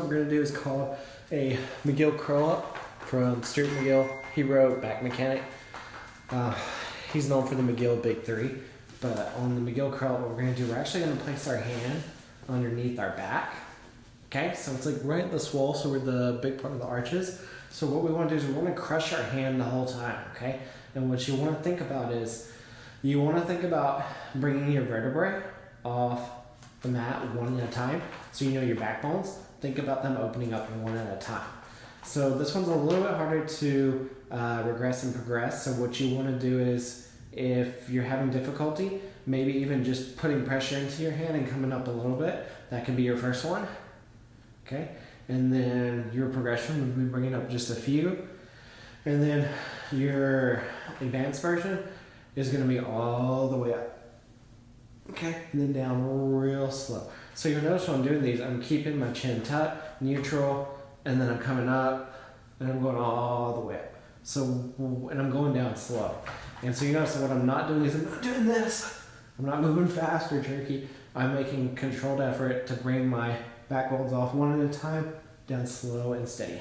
we're going to do is called a McGill Curl Up from Stuart McGill. He wrote Back Mechanic. He's known for the McGill Big Three, but on the McGill Curl Up, what we're going to do, we're actually going to place our hand underneath our back. Okay, so it's like right in the swole, so we're the big part of the arches. So what we want to do is we want to crush our hand the whole time, okay? And what you want to think about is, you want to think about bringing your vertebrae off the mat one at a time. So you know your backbones, think about them opening up one at a time. So this one's a little bit harder to regress and progress. So what you want to do is, if you're having difficulty, maybe even just putting pressure into your hand and coming up a little bit, that can be your first one. Okay, and then your progression would be bringing up just a few, and then your advanced version is going to be all the way up. Okay, and then down real slow. So you'll notice when I'm doing these, I'm keeping my chin tucked, neutral, and then I'm coming up, and I'm going all the way up. So, and I'm going down slow. And so you notice that what I'm not doing is I'm not doing this. I'm not moving fast or jerky. I'm making controlled effort to bring my backbones off one at a time, down slow and steady.